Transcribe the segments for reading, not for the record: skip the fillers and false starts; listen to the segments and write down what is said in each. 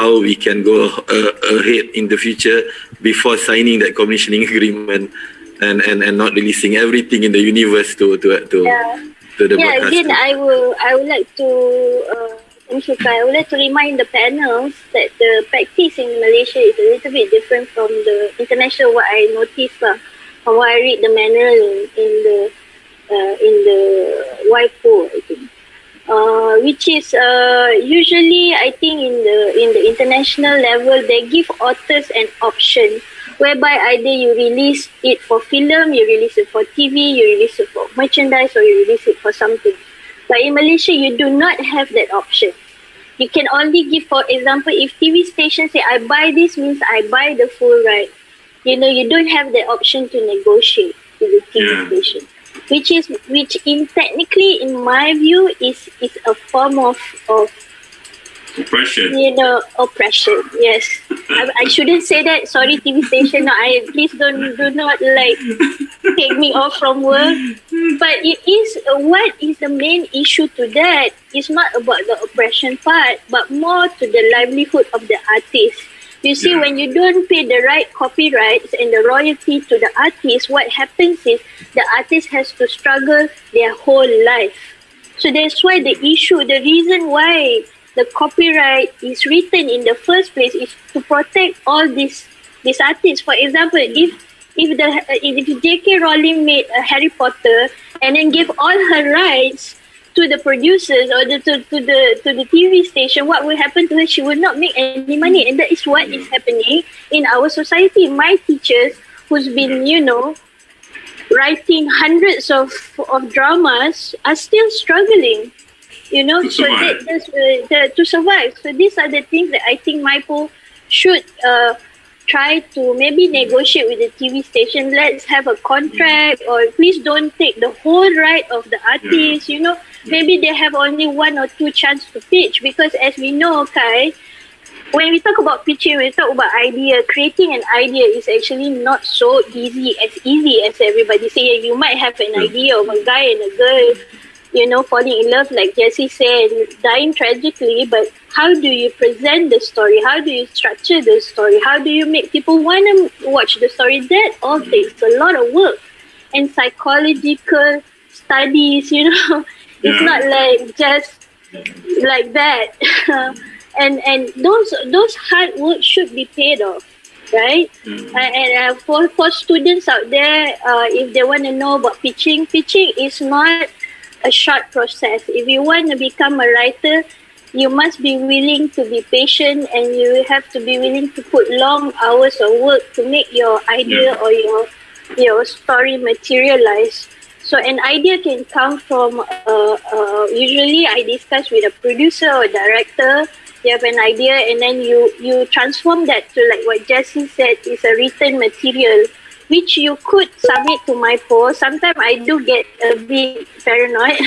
how we can go ahead in the future before signing that commissioning agreement and not releasing everything in the universe to the broadcaster. Again, I would like to thank you, Kai. I would like to remind the panels that the practice in Malaysia is a little bit different from the international. What I noticed from what I read the manual in the WIPO, I think. Which is usually, I think, in the international level, they give authors an option whereby either you release it for film, you release it for TV, you release it for merchandise, or you release it for something. But in Malaysia, you do not have that option. You can only give, for example, if TV stations say, I buy this, means I buy the full right. You don't have the option to negotiate with the TV station. Which technically, in my view, is a form of oppression. Oppression. Yes, I shouldn't say that. Sorry, TV station. No, please do not take me off from work. But it is what is the main issue to that? It's not about the oppression part, but more to the livelihood of the artist. You see, when you don't pay the right copyrights and the royalty to the artist, what happens is the artist has to struggle their whole life. So that's why the reason why the copyright is written in the first place is to protect all these artists. For example, if J.K. Rowling made a Harry Potter and then gave all her rights to the producers or to the TV station, what will happen to her? She will not make any money, and that is what is happening in our society. My teachers, who's been writing hundreds of dramas, are still struggling. To survive. So these are the things that I think MIPO should try to maybe negotiate with the TV station. Let's have a contract, or please don't take the whole right of the artist. Maybe they have only one or two chance to pitch, because as we know, Kai, when we talk about pitching, we talk about idea. Creating an idea is actually not so easy as everybody say. You might have an idea of a guy and a girl, falling in love, like Jessie said, dying tragically, but how do you present the story? How do you structure the story? How do you make people want to watch the story? That all takes a lot of work and psychological studies, It's not like just like that. and those hard work should be paid off, right? And for students out there, if they want to know about pitching is not a short process. If you want to become a writer, you must be willing to be patient, and you have to be willing to put long hours of work to make your idea or your story materialize. So an idea can come from, usually I discuss with a producer or director. You have an idea, and then you transform that to, like what Jessie said, is a written material, which you could submit to MIPO. Sometimes I do get a bit paranoid.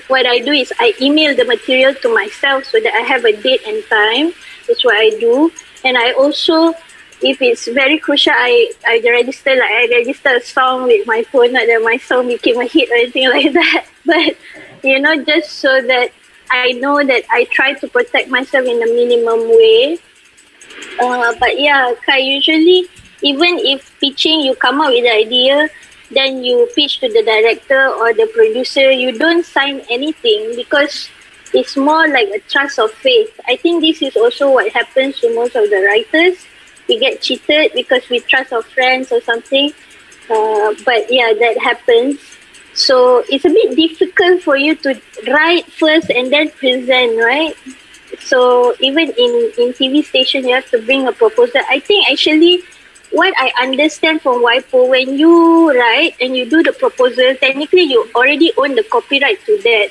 What I do is I email the material to myself so that I have a date and time. That's what I do. And I also, if it's very crucial, I register a song with my phone, not that my song became a hit or anything like that. But, just so that I know that I try to protect myself in a minimum way. But yeah, Kai, usually, even if pitching, you come up with the idea, then you pitch to the director or the producer, you don't sign anything because it's more like a trust of faith. I think this is also what happens to most of the writers. We get cheated because we trust our friends or something. But yeah, that happens. So it's a bit difficult for you to write first and then present, right? So even in TV station, you have to bring a proposal. I think actually what I understand from WIPO, when you write and you do the proposal, technically you already own the copyright to that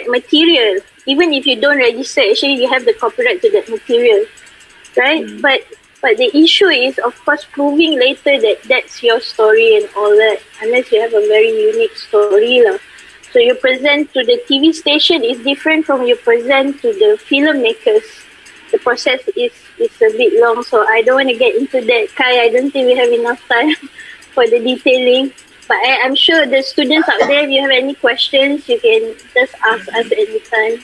material. Even if you don't register, actually you have the copyright to that material, right? But the issue is, of course, proving later that that's your story and all that, unless you have a very unique story. So you present to the TV station is different from you present to the filmmakers. The process is a bit long, so I don't want to get into that. Kai, I don't think we have enough time for the detailing. But I'm sure the students out there, if you have any questions, you can just ask us anytime.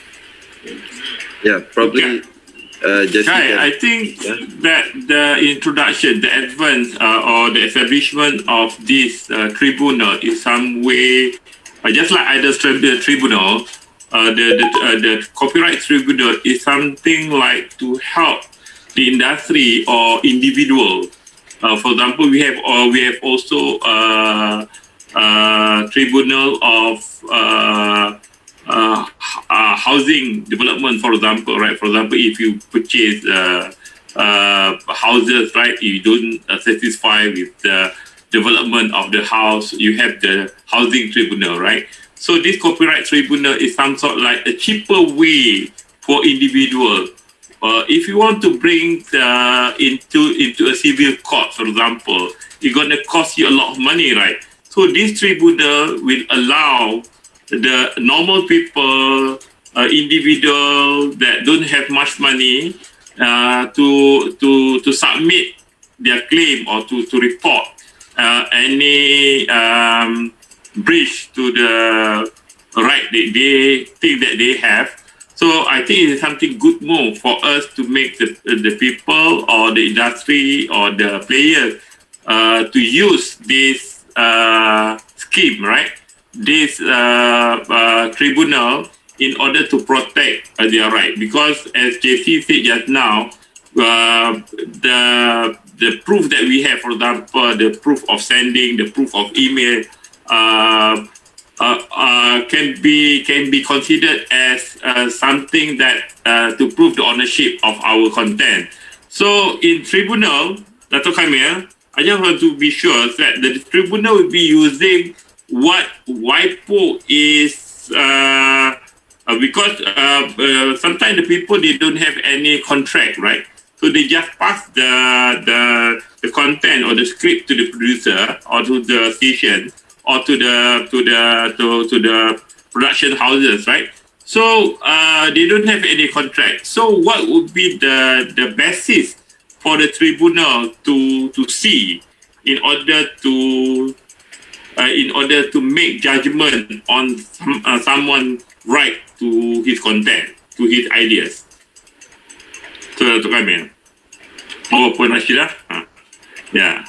Yeah, probably. Jessica. Right, I think that the introduction, the advance or the establishment of this tribunal is some way, just like other tribunal, the copyright tribunal is something like to help the industry or individual. For example, we have also tribunal of housing development, for example, right? For example, if you purchase houses, right, you don't satisfy with the development of the house, you have the housing tribunal, right? So this copyright tribunal is some sort like a cheaper way for individual. If you want to bring into a civil court, for example, it's going to cost you a lot of money, right? So this tribunal will allow the normal people, individual that don't have much money, to submit their claim or to report any breach to the right that they think that they have. So I think it's something good move for us to make the people or the industry or the players to use this scheme, right? This tribunal in order to protect their right, because as JC said just now, the proof that we have, for example, the proof of sending, the proof of email, can be considered as something that to prove the ownership of our content. So in tribunal, Dr. Kamil, I just want to be sure that the tribunal will be using what WIPO is, because sometimes the people, they don't have any contract, right? So they just pass the content or the script to the producer or to the station or to the production houses, right? So they don't have any contract. So what would be the basis for the tribunal to see in order to make judgment on someone right to his content, to his ideas? So Dr. Kamil. Puan Rashidah? Yeah.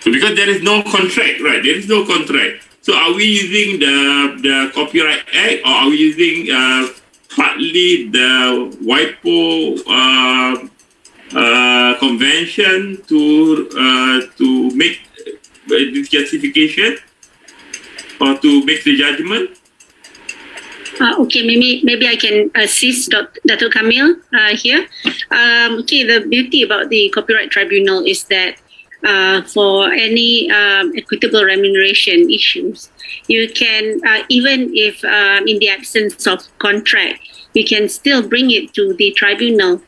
So because there is no contract, right? There is no contract. So are we using the Copyright Act, or are we using partly the WIPO convention to make this justification or to make the judgment? Okay, maybe I can assist Dr. Kamil here. Okay, the beauty about the Copyright Tribunal is that for any equitable remuneration issues, you can, even if in the absence of contract, you can still bring it to the tribunal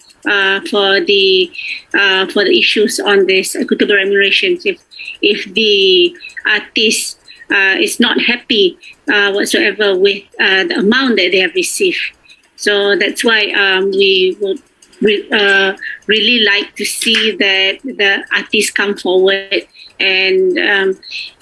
for the issues on this equitable remuneration. If the artist is not happy whatsoever with the amount that they have received. So that's why we would really like to see that the artists come forward and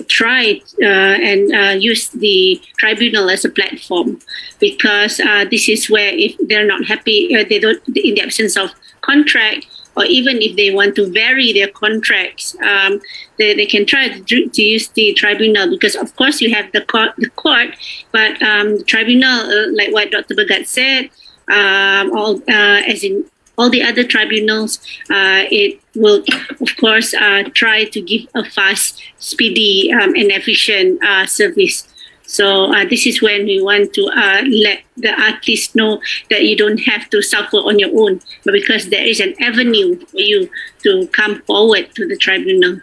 try and use the tribunal as a platform, because this is where if they're not happy, they don't, in the absence of contract, or even if they want to vary their contracts, they can try to use the tribunal, because of course you have the court, but the tribunal, like what Dr. Bhagat said, as in all the other tribunals, it will of course try to give a fast, speedy and efficient service. So this is when we want to let the artists know that you don't have to suffer on your own, but because there is an avenue for you to come forward to the tribunal.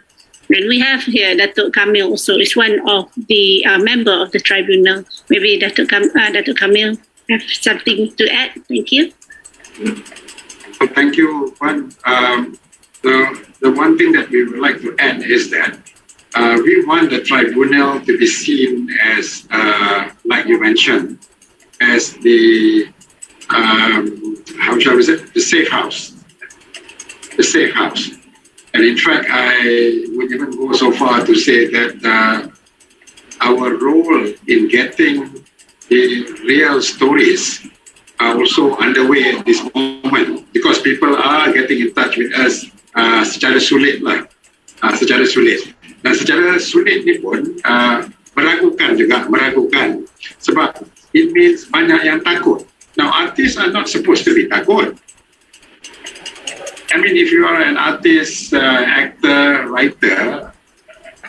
And we have here Dr. Kamil also is one of the member of the tribunal. Maybe Dr. Kamil have something to add. Thank you. Thank you, Juan. The one thing that we would like to add is that we want the tribunal to be seen as, like you mentioned, as the, how shall we say, the safe house. The safe house. And in fact, I would even go so far to say that our role in getting the real stories are also underway at this moment because people are getting in touch with us secara sulit lah. Secara sulit. Dan secara sulit ni pun meragukan sebab it means banyak yang takut. Now artists are not supposed to be takut. I mean, if you are an artist, actor, writer,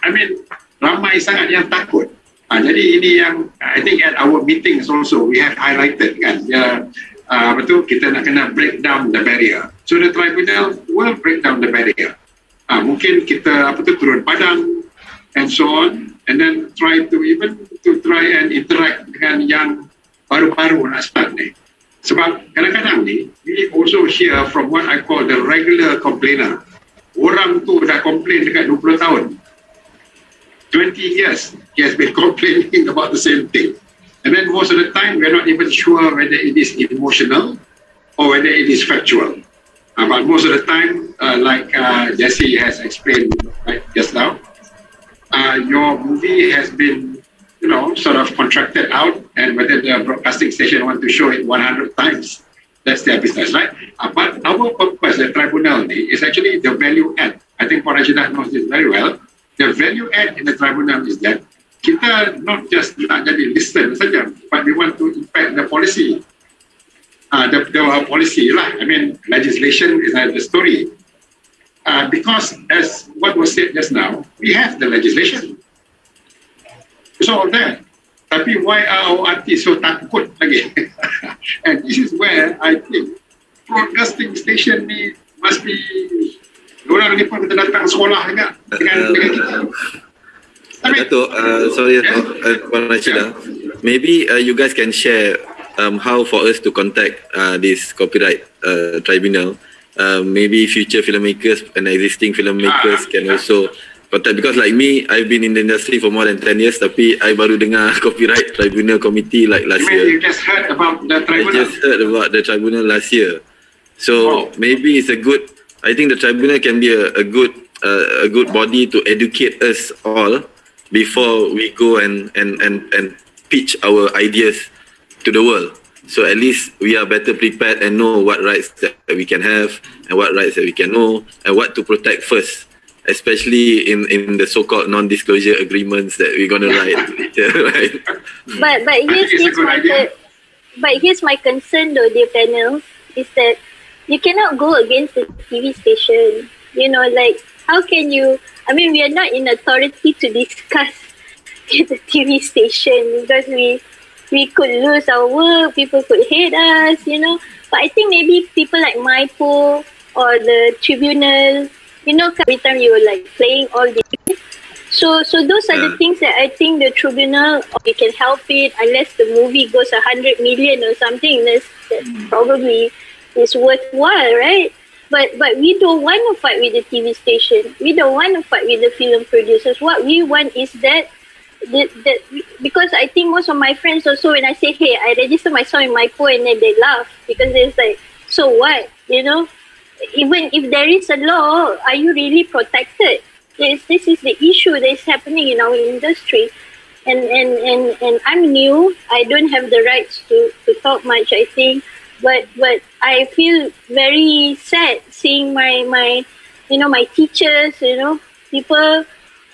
I mean, ramai sangat yang takut. Jadi ini yang I think at our meetings also we have highlighted kan. Betul, kita nak kena break down the barrier. So the tribunal will break down the barrier. Mungkin kita turun padang and so on, and then try and interact dengan yang baru-baru nak start ni. Sebab kadang-kadang ni we also hear from what I call the regular complainer. Orang tu dah complain dekat 20 tahun. 20 years he has been complaining about the same thing. And then most of the time we're not even sure whether it is emotional or whether it is factual. But most of the time, like Jesse has explained right just now, your movie has been, sort of contracted out, and whether the broadcasting station want to show it 100 times, that's their business, right? But our purpose, the tribunal, is actually the value add. I think Porajidah knows this very well. The value add in the tribunal is that kita not just nak jadi listen saja, but we want to impact the policy. The policy lah. I mean, legislation is another story. Because as what was said just now, we have the legislation. It's all there. Tapi why are our artists so takut lagi? And this is where I think broadcasting station ni must be, orang ni pun kita datang sekolah dengan kita. Dato', sorry, Puan Rashidah. Maybe you guys can share how for us to contact this copyright tribunal. Maybe future filmmakers and existing filmmakers can also contact, because like me, I've been in the industry for more than 10 years, tapi I baru dengar copyright tribunal committee like last year. You just heard about the tribunal? I just heard about the tribunal last year. So maybe it's a good, I think the tribunal can be a good body to educate us all before we go and pitch our ideas to the world. So at least we are better prepared and know what rights that we can have and what rights that we can know and what to protect first, especially in the so-called non-disclosure agreements that we're going to write. Right? But here's my concern though, dear panel, is that you cannot go against the TV station. Like, how can you, I mean, we are not in authority to discuss with the TV station because we could lose our work, people could hate us, But I think maybe people like MyPo or the tribunal, every time you were like playing all this. So those are the things that I think the tribunal, we can help it, unless the movie goes 100 million or something, that probably is worthwhile, right? But we don't want to fight with the TV station. We don't want to fight with the film producers. What we want is that because I think most of my friends also, when I say, hey, I register my song in MyPo, and then they laugh because it's like, so what? Even if there is a law, are you really protected? This is the issue that is happening in our industry. And I'm new. I don't have the rights to talk much, I think. But I feel very sad seeing my teachers, people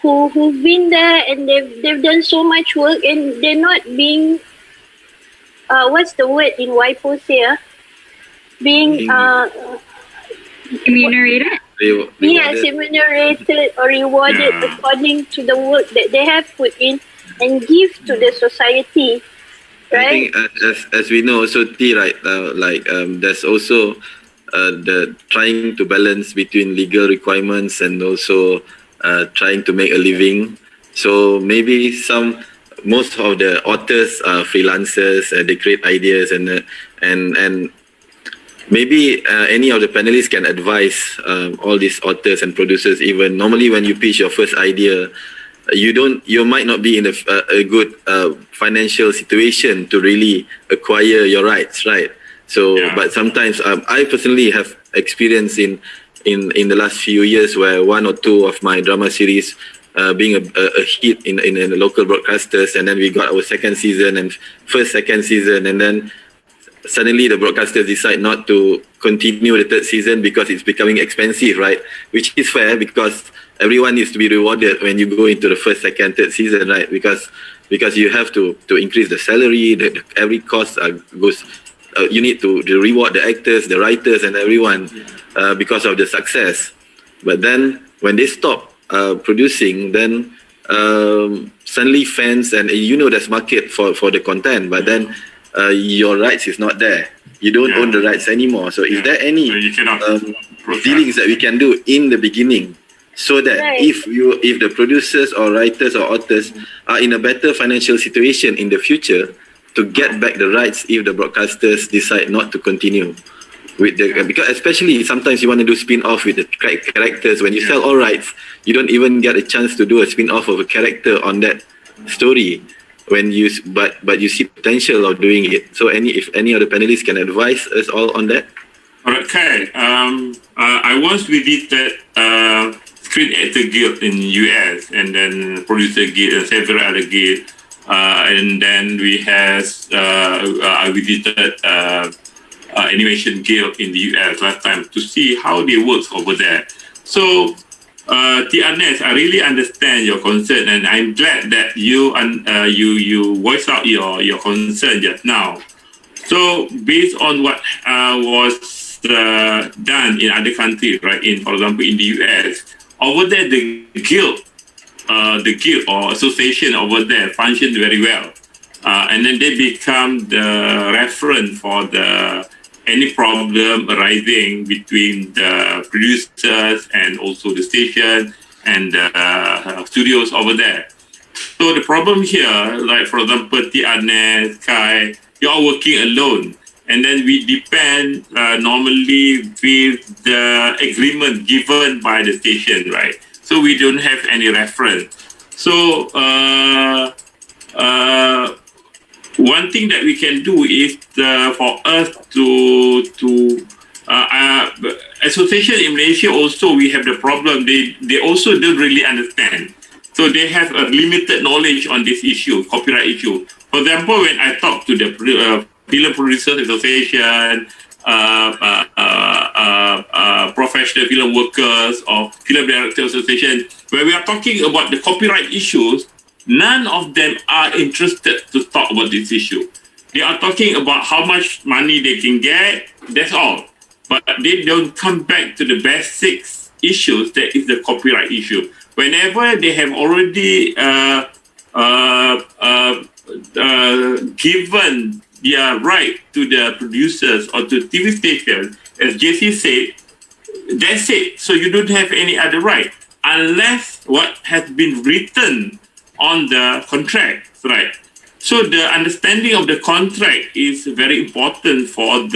who've been there and they've done so much work and they're not being what's the word in WIPO here? Being remunerated? Yes, remunerated or rewarded according to the work that they have put in and give to the society. Right? I think as we know also, T, right, there's also the trying to balance between legal requirements and also trying to make a living. So maybe most of the authors are freelancers, they create ideas and maybe any of the panelists can advise all these authors and producers. Even normally when you pitch your first idea, you might not be in a good financial situation to really acquire your rights, right? So, but sometimes I personally have experience in the last few years where one or two of my drama series being a hit in the local broadcasters, and then we got our second season and second season, and then suddenly the broadcasters decide not to continue the third season because it's becoming expensive, right? Which is fair because everyone needs to be rewarded when you go into the first, second, third season, right? Because you have to increase the salary, every cost goes. You need to reward the actors, the writers, and everyone because of the success. But then when they stop producing, then suddenly fans and there's market for the content, but then your rights is not there. You don't own the rights anymore. So is there any So you cannot dealings that we can do in the beginning so that Right. if the producers or writers or authors are in a better financial situation in the future to get back the rights if the broadcasters decide not to continue with because especially sometimes you want to do spin-off with the characters. When you sell all rights, you don't even get a chance to do a spin-off of a character on that story when but you see potential of doing it. So if any of the panelists can advise us all on that. Okay. I once visited Screen Actor Guild in US, and then Producer Guild and several other guilds. And then I visited Animation Guild in the US last time to see how they work over there. So, Ernest, I really understand your concern, and I'm glad that you voice out your concern just now. So, based on what was done in other countries, right? For example, in the US, over there the guild or association over there functioned very well, and then they become the reference for any problem arising between the producers and also the station and the studios over there. So the problem here, like for example, Ernest, Kai, you are working alone, and then we depend normally with the agreement given by the station, right? So we don't have any reference. So one thing that we can do is for us to association in Malaysia also, we have the problem. They also don't really understand. So they have a limited knowledge on this issue, copyright issue. For example, when I talk to the Film Producers Association, professional film workers or film directors association, where we are talking about the copyright issues, none of them are interested to talk about this issue. They are talking about how much money they can get, that's all. But they don't come back to the basics issues that is the copyright issue. Whenever they have already given their right to the producers or to TV stations, as JC said, that's it. So you don't have any other right unless what has been written on the contract, right? So the understanding of the contract is very important for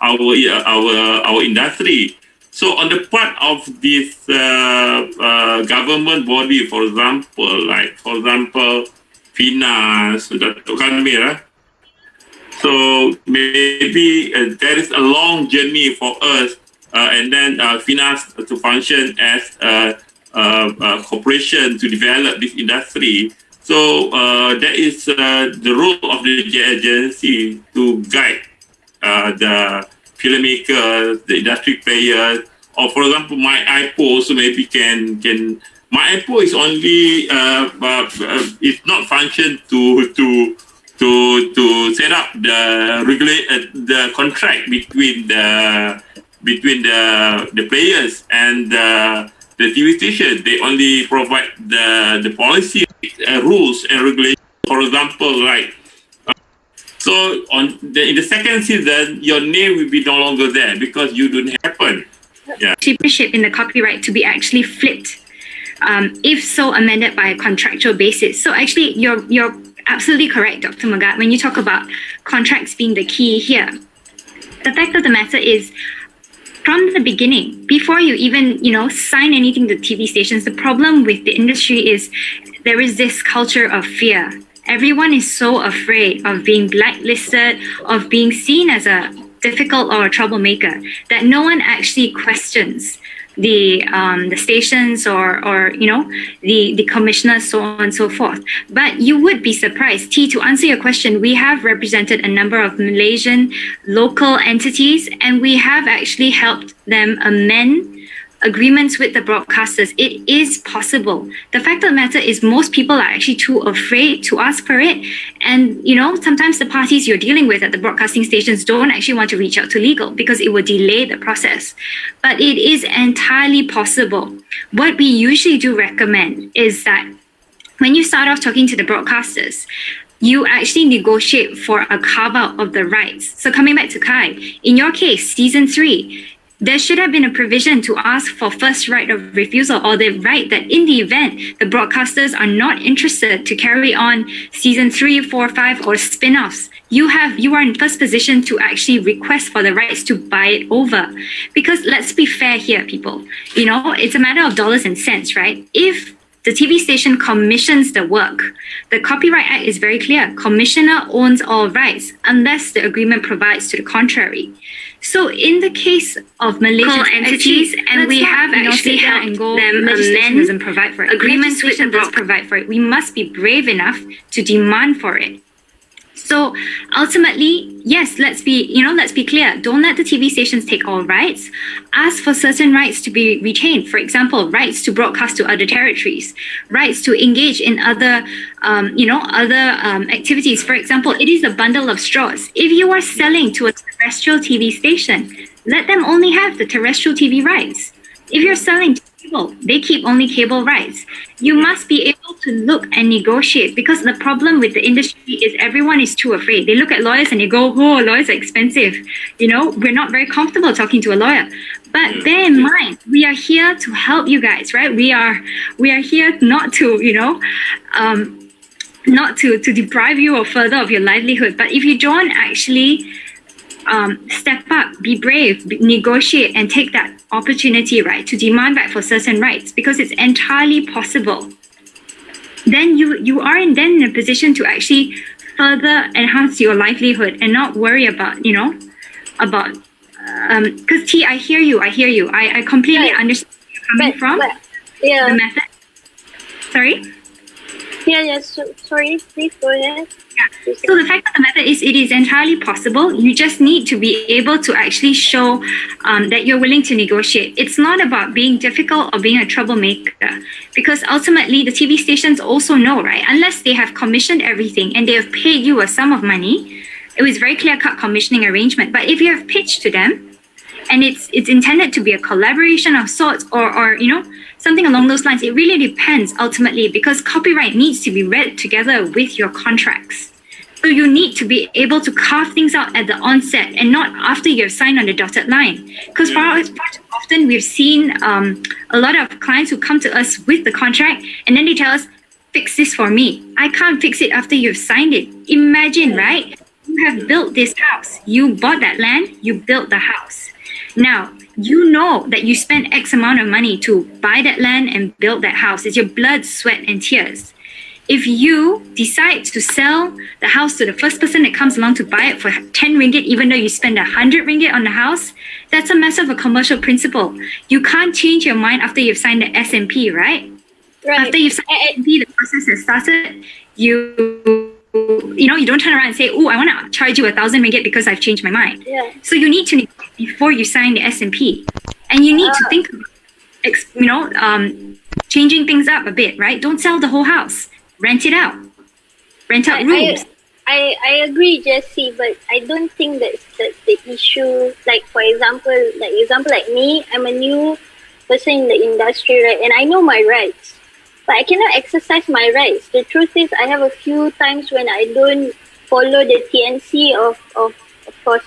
our industry. So on the part of this government body, for example, FINAS, Datuk Kamil, so maybe there is a long journey for us, and then FINAS to function as a corporation to develop this industry. So that is the role of the agency to guide the filmmakers, the industry players, or for example, my IPO also maybe can. My IPO is only it's not function to set up the contract between the players and the TV station. They only provide the policy rules and regulations. For example, like so in the second season, your name will be no longer there because you don't happen. Yeah. Ownership in the copyright to be actually flipped, if so amended by a contractual basis. So actually, you're absolutely correct, Dr. Megat, when you talk about contracts being the key here. The fact of the matter is, from the beginning, before you even sign anything to TV stations, the problem with the industry is there is this culture of fear. Everyone is so afraid of being blacklisted, of being seen as a difficult or a troublemaker, that no one actually questions the stations or the commissioners, so on and so forth. But you would be surprised. T, to answer your question, we have represented a number of Malaysian local entities, and we have actually helped them amend agreements with the broadcasters. It is possible. The fact of the matter is most people are actually too afraid to ask for it. And, sometimes the parties you're dealing with at the broadcasting stations don't actually want to reach out to legal because it will delay the process. But it is entirely possible. What we usually do recommend is that when you start off talking to the broadcasters, you actually negotiate for a carve-out of the rights. So coming back to Kai, in your case, season 3, there should have been a provision to ask for first right of refusal, or the right that in the event the broadcasters are not interested to carry on season 3, 4, 5 or spin-offs, you are in first position to actually request for the rights to buy it over. Because let's be fair here, people. It's a matter of dollars and cents, right? If the TV station commissions the work, the Copyright Act is very clear. Commissioner owns all rights unless the agreement provides to the contrary. So in the case of Malaysian entities, and we have actually helped them amend and provide for it. Agreements with them provide for it. We must be brave enough to demand for it. So ultimately, yes, let's be clear. Don't let the TV stations take all rights. Ask for certain rights to be retained. For example, rights to broadcast to other territories, rights to engage in other activities. For example, it is a bundle of straws. If you are selling to a terrestrial TV station, let them only have the terrestrial TV rights. If you're selling to cable, they keep only cable rights. You must be able to look and negotiate, because the problem with the industry is everyone is too afraid. They look at lawyers and they go, oh, lawyers are expensive. We're not very comfortable talking to a lawyer. But bear in mind, we are here to help you guys, right? We are here not to, not to deprive you or further of your livelihood. But if you don't actually step up, be brave, negotiate, and take that opportunity, right, to demand back for certain rights, because it's entirely possible, then you are in a position to actually further enhance your livelihood and not worry about, because T, I hear you. I completely understand where you're coming from. Yeah. The method. Sorry? Yeah, sorry, please go ahead. Yeah. So the fact of the matter is, it is entirely possible. You just need to be able to actually show that you're willing to negotiate. It's not about being difficult or being a troublemaker, because ultimately the TV stations also know, right? Unless they have commissioned everything and they have paid you a sum of money, it was very clear-cut commissioning arrangement. But if you have pitched to them, and it's intended to be a collaboration of sorts, or something along those lines, it really depends ultimately, because copyright needs to be read together with your contracts. So you need to be able to carve things out at the onset and not after you've signed on the dotted line. Because far too often we've seen a lot of clients who come to us with the contract and then they tell us, fix this for me. I can't fix it after you've signed it. Imagine, right? You have built this house. You bought that land, you built the house. Now, you know that you spent X amount of money to buy that land and build that house. It's your blood, sweat, and tears. If you decide to sell the house to the first person that comes along to buy it for 10 ringgit, even though you spend 100 ringgit on the house, that's a mess of a commercial principle. You can't change your mind after you've signed the SMP, right? Right. After you've signed the SMP, the process has started. You don't turn around and say, oh, I want to charge you 1,000 ringgit because I've changed my mind. Yeah. So you need to negotiate before you sign the SMP. And you need to think about, changing things up a bit, right? Don't sell the whole house. Rent it out. Rent out rooms. I agree, Jessie, but I don't think that's the issue. Like, for example, like me, I'm a new person in the industry, right? And I know my rights, but I cannot exercise my rights. The truth is, I have a few times when I don't follow the TNC of course,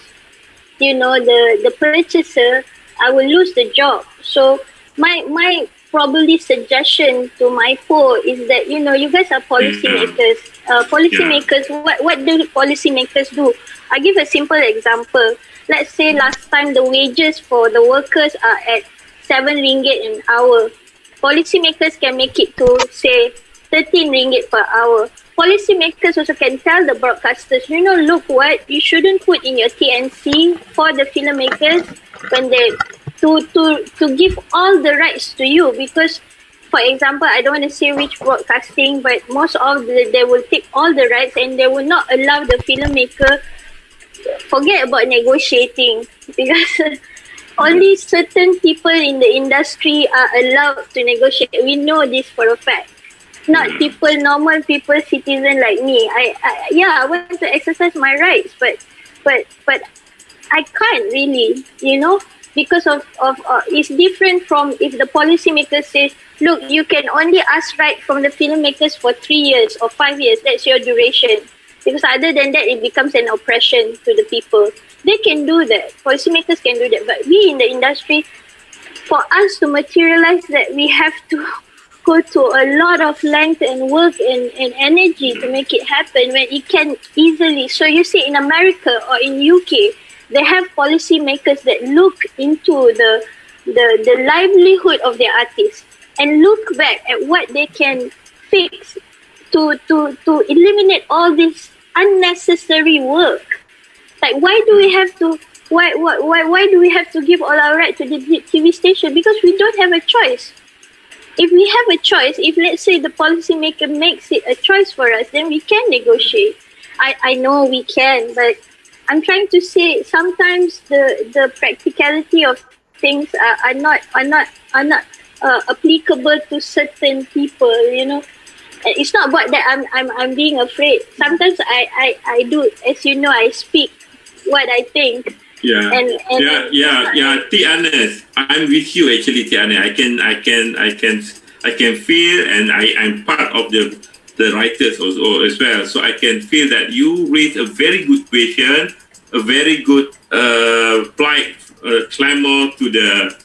the purchaser, I will lose the job. So my probably suggestion to my poll is that, you guys are policymakers. What do policymakers do? I'll give a simple example. Let's say last time the wages for the workers are at 7 ringgit an hour. Policymakers can make it to, say, 13 ringgit per hour. Policymakers also can tell the broadcasters, look what, you shouldn't put in your TNC for the filmmakers when they to give all the rights to you, because for example, I don't want to say which broadcasting, but most of they will take all the rights and they will not allow the filmmaker forget about negotiating, because only certain people in the industry are allowed to negotiate. We know this for a fact. Not people, normal people, citizen like me. I want to exercise my rights, but I can't really, because of it's different from if the policymaker says, look, you can only ask right from the filmmakers for 3 years or 5 years. That's your duration. Because other than that, it becomes an oppression to the people. They can do that. Policymakers can do that. But we in the industry, for us to materialize that, we have to go to a lot of length and work and energy to make it happen when it can easily. So you see in America or in UK, they have policymakers that look into the livelihood of their artists and look back at what they can fix to eliminate all this unnecessary work. Like, why do we have to give all our right to the TV station? Because we don't have a choice. If we have a choice, if let's say the policymaker makes it a choice for us, then we can negotiate. I know we can, but I'm trying to say sometimes the practicality of things are not applicable to certain people. It's not about that I'm being afraid. Sometimes I do, as you know, I speak what I think. Yeah. T. Anas, I'm with you actually, T. Anas. I can feel, and I'm part of the writers also as well. So I can feel that you raise a very good question, a very good clamor to the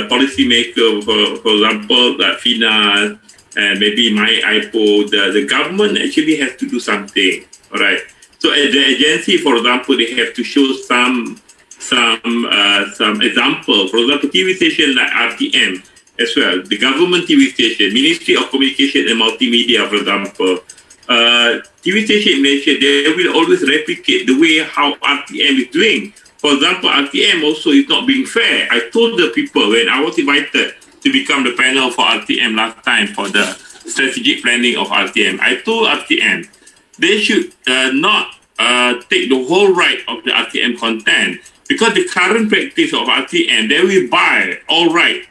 policymaker, for example, like FINA and maybe MyIPO. The government actually has to do something, all right? So at the agency, for example, they have to show some example. For example, TV station like RTM as well, the government TV station, Ministry of Communication and Multimedia, for example. TV station in Malaysia, they will always replicate the way how RTM is doing. For example, RTM also is not being fair. I told the people when I was invited to become the panel for RTM last time for the strategic planning of RTM, I told RTM, they should not take the whole right of the RTM content, because the current practice of RTM, they will buy all right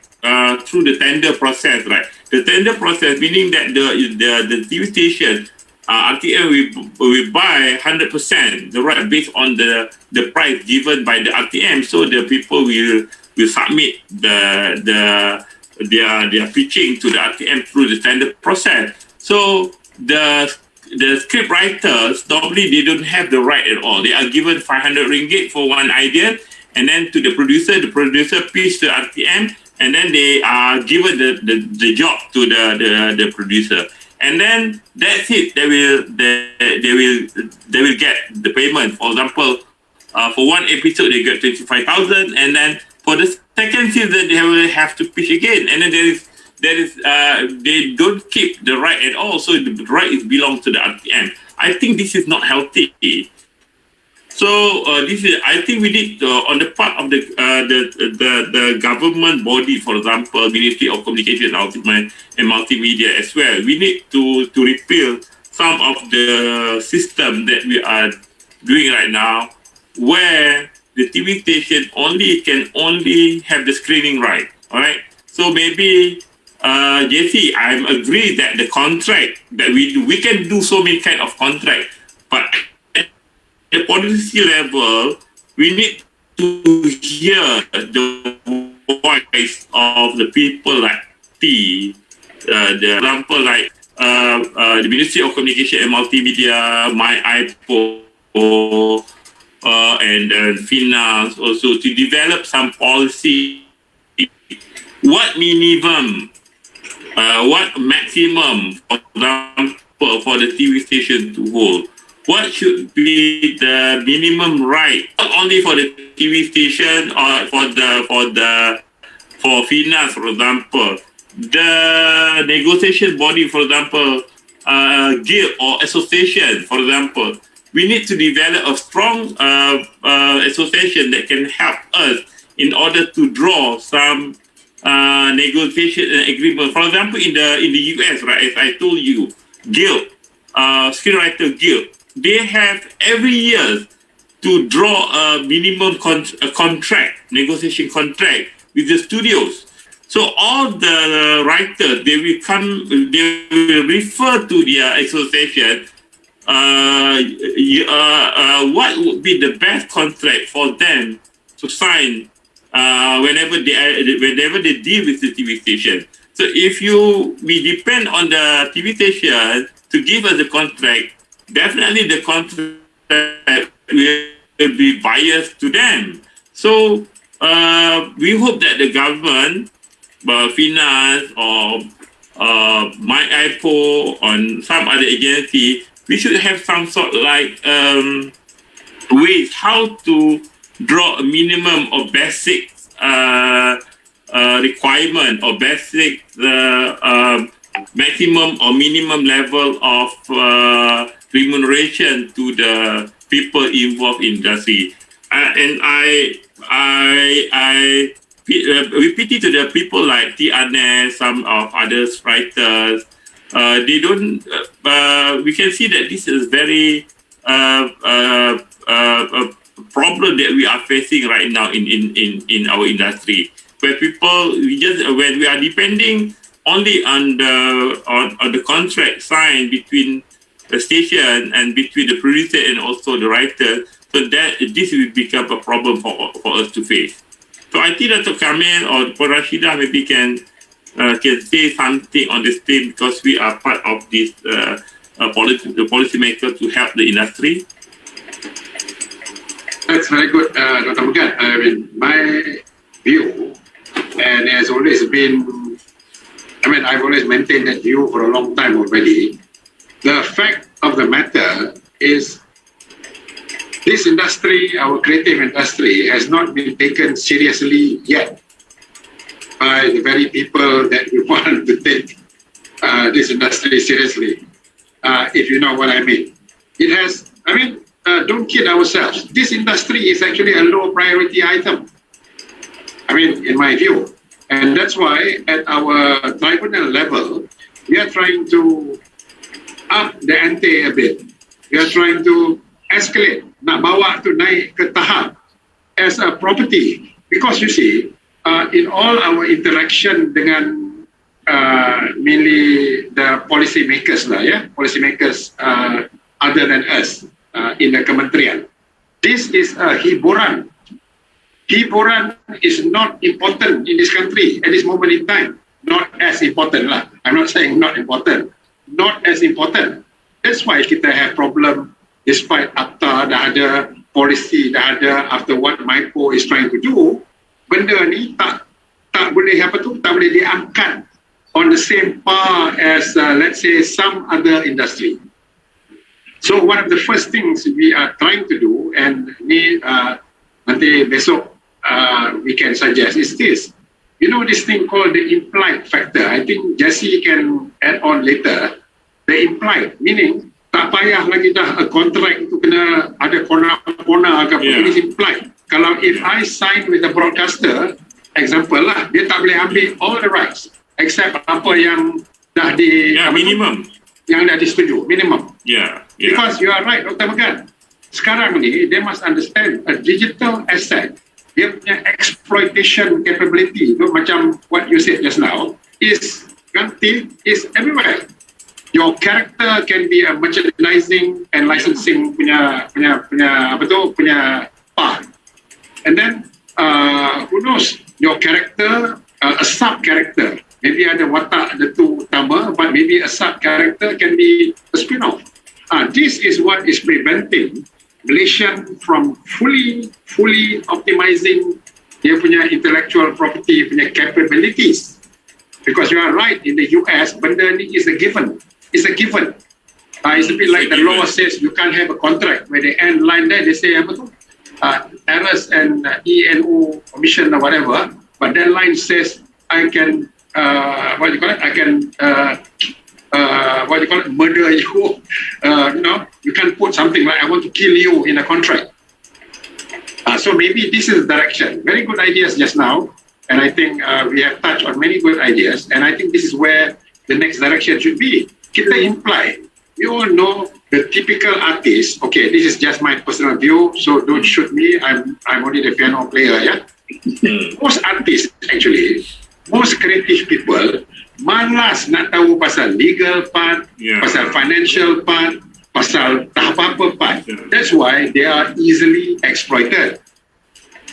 through the tender process, right? The tender process meaning that the TV station, RTM will buy 100% the right based on the price given by the RTM. So the people will submit their pitching to the RTM through the tender process. So the script writers, normally they don't have the right at all. They are given 500 ringgit for one idea, and then to the producer pitch the RTM, and then they are given the job to the producer. And then that's it. They will get the payment. For example, for one episode they get 25,000, and then for the second season they will have to pitch again. And then they don't keep the right at all. So the right belongs to the RTM. I think this is not healthy. So I think we need on the part of the government body, for example, Ministry of Communication and Multimedia as well. We need to repeal some of the system that we are doing right now, where the TV station can only have the screening right. All right. So maybe JC, I agree that the contract that we can do so many kind of contract, but at the policy level, we need to hear the voice of the people like the example like the Ministry of Communication and Multimedia, MyIPO, and Finance also, to develop some policy. What minimum, what maximum, for example, for the TV station to hold? What should be the minimum right, not only for the TV station or for finance, for example, the negotiation body, for example, guild or association, for example, we need to develop a strong association that can help us in order to draw some negotiation and agreement. For example, in the US, right, as I told you, Guild, Screenwriter Guild, they have every year to draw a minimum contract, negotiation contract with the studios. So all the writers, they will refer to their association. What would be the best contract for them to sign whenever they deal with the TV station? So if we depend on the TV station to give us the contract, definitely the contract will be biased to them. So we hope that the government, finance or MyIPO or some other agency, we should have some sort like ways how to draw a minimum or basic requirement or basic maximum or minimum level of remuneration to the people involved in industry. And we pity to the people like T. Arnaz, some of others writers. They don't. We can see that this is very a problem that we are facing right now in our industry, where people when we are depending only on the contract signed between the station and between the producer and also the writer, so that this will become a problem for us to face. So I think Dr. Kamil or Puan Rashidah maybe can say something on this thing, because we are part of this policymaker to help the industry. That's very good, Dr. Megat. I mean, my view, and it has always been, I've always maintained that view for a long time already. The fact of the matter is this industry, our creative industry, has not been taken seriously yet by the very people that we want to take this industry seriously, if you know what I mean. It has, don't kid ourselves. This industry is actually a low priority item, in my view. And that's why at our tribunal level, we are trying to up the ante a bit. We are trying to escalate, nak bawa tu naik ke tahap as a property. Because you see, in all our interaction dengan mainly the policymakers policymakers other than us in the kementerian, this is a hiburan. Hiburan is not important in this country at this moment in time. Not as important lah. I'm not saying not important. Not as important. That's why kita have problem despite APTA dah ada, policy dah ada, after what MyIPO is trying to do, benda ni tak boleh tak boleh diangkat on the same par as let's say some other industry. So one of the first things we are trying to do, and ni nanti besok we can suggest, is this. You know this thing called the implied factor. I think Jesse can add on later. The implied, meaning tak payah lagi dah a contract itu kena ada kona ke apa. It is implied. Kalau if I sign with a broadcaster, example lah, dia tak boleh ambil all the rights except apa yang dah minimum. Yang dah disetujui, minimum. Yeah. Because you are right, Dr. Megat. Sekarang ni, they must understand a digital asset, dia punya exploitation capability tu, macam what you said just now, is everywhere. Your character can be a merchandising and licensing punya part. And then, who knows, your character, a sub-character, maybe ada watak, ada tu utama, but maybe a sub-character can be a spin-off. This is what is preventing Malaysian from fully optimizing dia punya intellectual property punya capabilities. Because you are right, in the US, benda ni is a given. It's a given. It's a bit like the law says you can't have a contract where they end line there, they say apa tu? Errors and ENO omission or whatever, but that line says I can I can what do you call it, murder you. You can't put something like, I want to kill you in a contract. So maybe this is the direction. Very good ideas just now. And I think we have touched on many good ideas. And I think this is where the next direction should be. Kita imply. We all know the typical artist. Okay, this is just my personal view, so don't shoot me. I'm only the piano player, yeah? Most artists, actually, most creative people, malas nak tahu pasal legal part, pasal financial part, pasal tak apa-apa part. That's why they are easily exploited.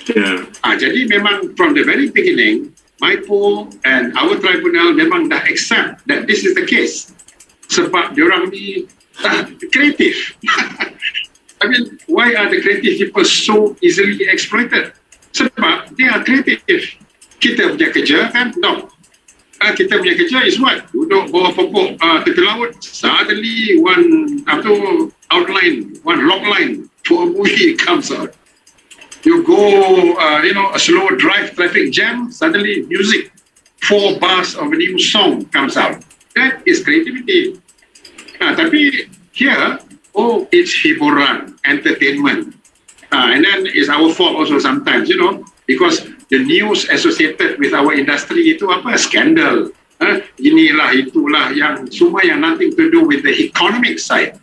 Jadi memang from the very beginning, MIPO and our tribunal memang dah accept that this is the case. Sebab diorang ni kreatif. I mean, why are the creative people so easily exploited? Sebab they are creative. Kita punya kerja kan, no. Kita punya kerja is what? Duduk bawah pokok tepi laut. Suddenly one outline, one log line for a movie comes out. You go, a slow drive, traffic jam, suddenly music, 4 bars of a new song comes out. That is creativity. Tapi here, it's hiburan, entertainment. And then it's our fault also sometimes, because the news associated with our industry itu apa? Scandal. Inilah, itulah, semua yang nothing to do with the economic side.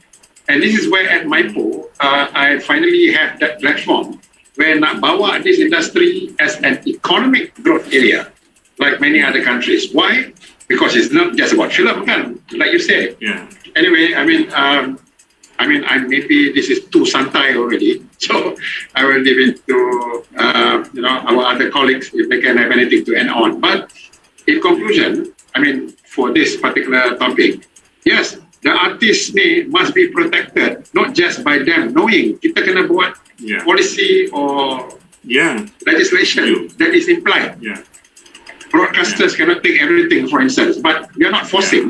And this is where at MIPO, I finally have that platform where nak bawa this industry as an economic growth area, like many other countries. Why? Because it's not just about film, kan? Like you said. Yeah. Anyway, maybe this is too santai already, so I will leave it to our other colleagues if they can have anything to add on. But in conclusion, for this particular topic, yes, the artists must be protected, not just by them knowing. Kita kena buat policy or legislation that is implied. Broadcasters cannot take everything, for instance, but we are not forcing.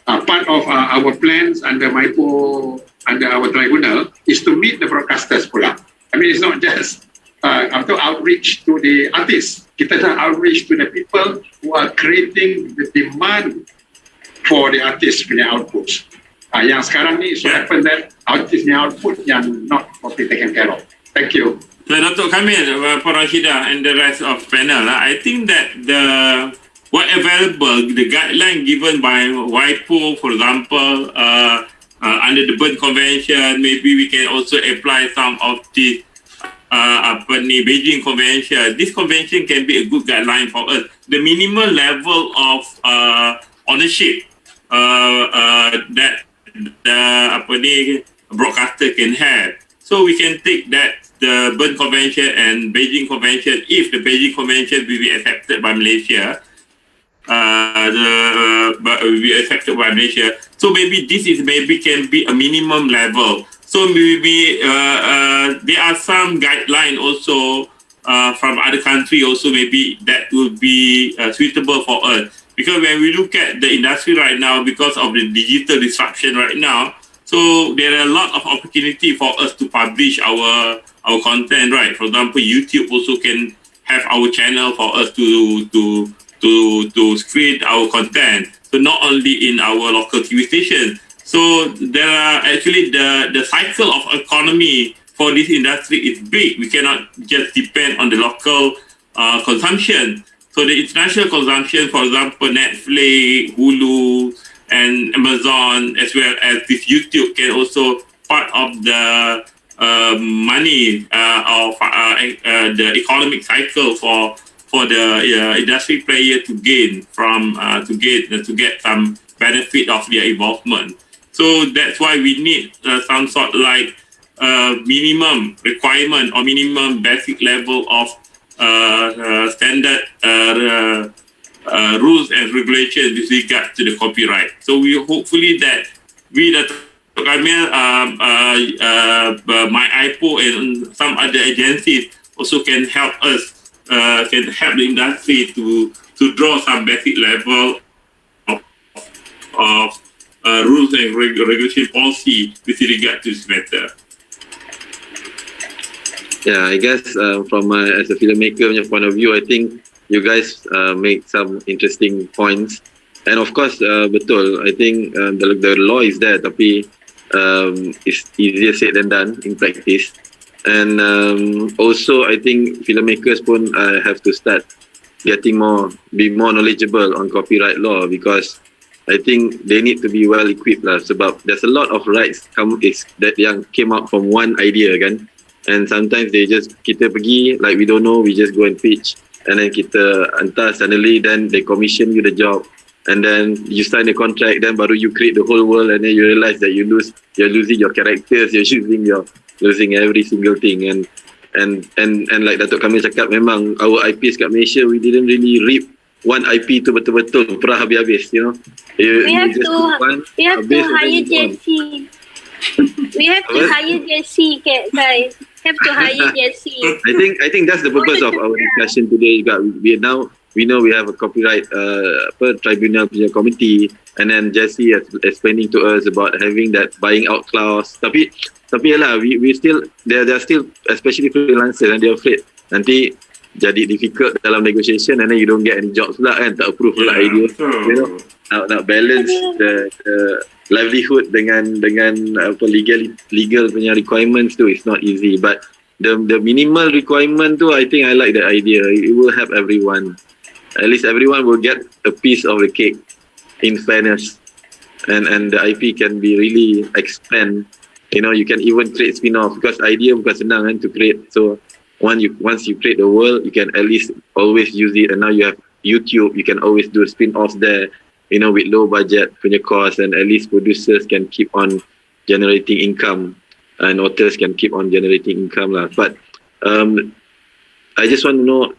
Part of our plans under MIPO, under our tribunal, is to meet the broadcasters pula. It's not just outreach to the artists. Kita dah outreach to the people who are creating the demand for the artists punya outputs. Yang sekarang ni, so happen that artists punya output yang not properly taken care of. Thank you. Datuk Kamil, Puan Rashidah and the rest of panel, I think that what available, the guideline given by WIPO, for example, under the Bern Convention, maybe we can also apply some of the Beijing Convention. This convention can be a good guideline for us. The minimal level of ownership that the broadcaster can have. So we can take that the Bern Convention and Beijing Convention, if the Beijing Convention will be accepted by Malaysia, will be accepted by Malaysia. So maybe this can be a minimum level. So maybe there are some guidelines also from other countries also maybe that will be suitable for us. Because when we look at the industry right now, because of the digital disruption right now, so there are a lot of opportunity for us to publish our content, right? For example, YouTube also can have our channel for us to screen our content. So not only in our local TV station. So there are actually the cycle of economy for this industry is big. We cannot just depend on the local consumption. So the international consumption, for example, Netflix, Hulu, and Amazon, as well as this YouTube, can also part of the money of the economic cycle for the industry player to gain from to get some benefit of their involvement. So that's why we need some sort like minimum requirement or minimum basic level of standard rules and regulations with regard to the copyright. So we hopefully that we the Kamil, my IPO and some other agencies also can help us, can help the industry to draw some basic level of rules and regulation policy with regard to this matter. Yeah, I guess from as a filmmaker point of view, I think you guys make some interesting points, And of course, betul. I think the law is there, tapi it's easier said than done in practice. And also, I think filmmakers pun have to start be more knowledgeable on copyright law, because I think they need to be well equipped lah. Sebab there's a lot of rights that yang came out from one idea kan. And sometimes kita pergi, like we don't know, we just go and pitch. And then kita hantar suddenly, then they commission you the job. And then you sign the contract, then baru you create the whole world, and then you realize that you're losing your characters, you're losing every single thing. And like Datuk Kamil cakap, memang our IPs kat Malaysia, we didn't really reap one IP tu betul-betul perah habis-habis, you know. We have to hire JC. We have to hire JC, guys. Have to hire JC. I think that's the purpose of our discussion today. We know we have a copyright tribunal punya committee, and then Jesse is explaining to us about having that buying out clause. Tapi yalah, we still there are still, especially freelancers, and they're afraid nanti jadi difficult dalam negotiation, and then you don't get any jobs pula kan, tak approve pula idea. You know, nak balance the livelihood dengan apa legal punya requirements tu is not easy. But the minimal requirement tu, I think I like the idea. It will help everyone. At least everyone will get a piece of the cake, in fairness, and the IP can be really expand. You know, you can even create spin-off, because idea bukan senang kan to create. So once you create the world, you can at least always use it. And now you have YouTube, you can always do spin-offs there, you know, with low budget punya cost, and at least producers can keep on generating income, and authors can keep on generating income lah. But I just want to know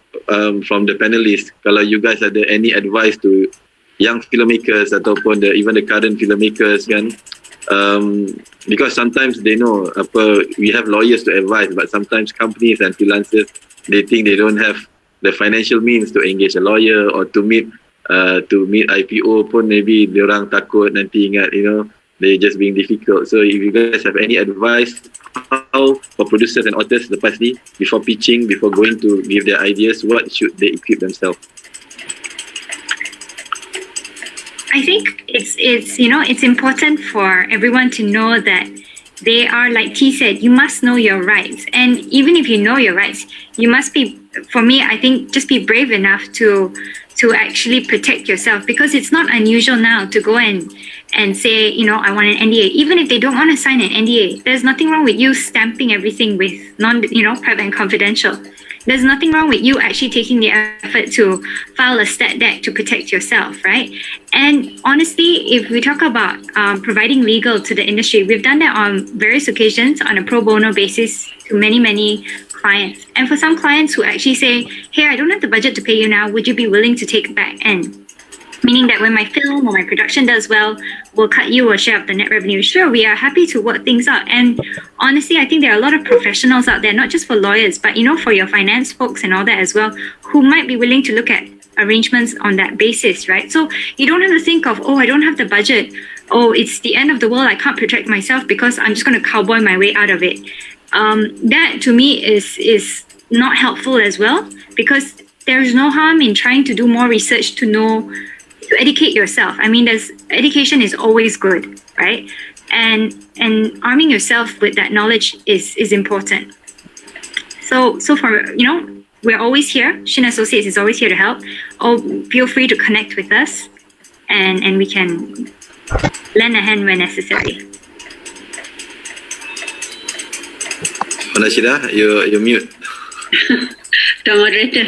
from the panelists, kalau you guys ada any advice to young filmmakers ataupun even the current filmmakers kan, because sometimes they know we have lawyers to advise, but sometimes companies and freelancers, they think they don't have the financial means to engage a lawyer, or to meet IPO pun maybe diorang takut nanti ingat, you know, they just being difficult. So if you guys have any advice, how for producers and authors lepas ni, before pitching, before going to give their ideas, what should they equip themselves? I think it's important for everyone to know that they are, like T said, you must know your rights. And even if you know your rights, you must be, for me, I think, just be brave enough to actually protect yourself, because it's not unusual now to go and say, you know, I want an NDA. Even if they don't want to sign an NDA, there's nothing wrong with you stamping everything with private and confidential. There's nothing wrong with you actually taking the effort to file a stat dec to protect yourself, right? And honestly, if we talk about providing legal to the industry, we've done that on various occasions on a pro bono basis to many, many clients. And for some clients who actually say, hey, I don't have the budget to pay you now, would you be willing to take back end? Meaning that when my film or my production does well, we'll cut you a share of the net revenue. Sure, we are happy to work things out. And honestly, I think there are a lot of professionals out there, not just for lawyers, but, you know, for your finance folks and all that as well, who might be willing to look at arrangements on that basis, right? So you don't have to think of, oh, I don't have the budget. Oh, it's the end of the world. I can't protect myself because I'm just going to cowboy my way out of it. That to me is not helpful as well, because there's no harm in trying to do more research to educate yourself. I mean, education is always good, right? And arming yourself with that knowledge is important. So for, you know, we're always here. Shin Associates is always here to help. Oh, feel free to connect with us, and we can lend a hand when necessary. Rashida, you're mute. The moderator,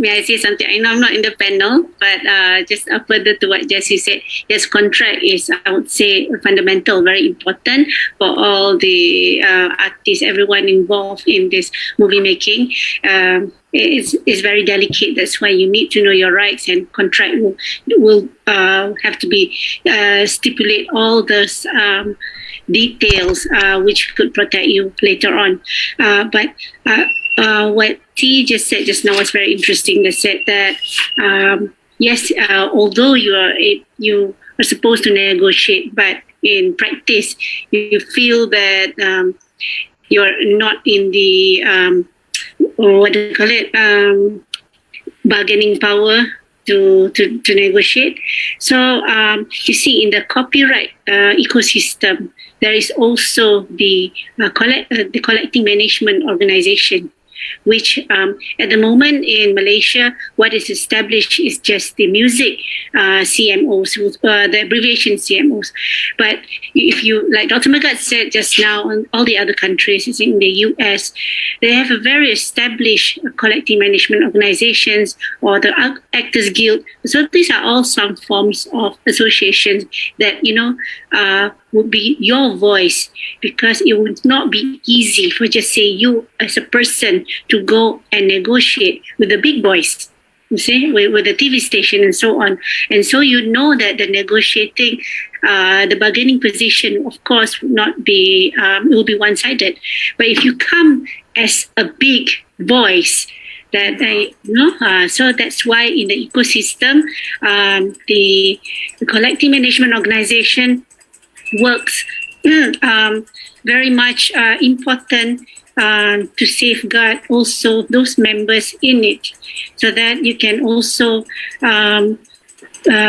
may I say something? I know I'm not in the panel, but just further to what Jesse said, yes, contract is, I would say, fundamental, very important for all the artists, everyone involved in this movie making. It's very delicate. That's why you need to know your rights, and contract will have to be stipulate all those details which could protect you later on. But what T just said just now was very interesting. They said that yes, although you are supposed to negotiate, but in practice you feel that you're not in the what do you call it, bargaining power to negotiate. So you see, in the copyright ecosystem, there is also the collecting management organization, which at the moment in Malaysia, what is established is just the music CMOs, the abbreviation CMOs. But if you, like Dr. Megat said just now, in all the other countries, is in the US, they have a very established collecting management organizations or the Actors Guild. So these are all some forms of associations that, would be your voice, because it would not be easy for just say you as a person to go and negotiate with the big boys, you see, with the TV station and so on. And so that the negotiating, the bargaining position, of course, will not be, it will be one-sided. But if you come as a big voice, so that's why in the ecosystem, the collective management organization works very much important to safeguard also those members in it, so that you can also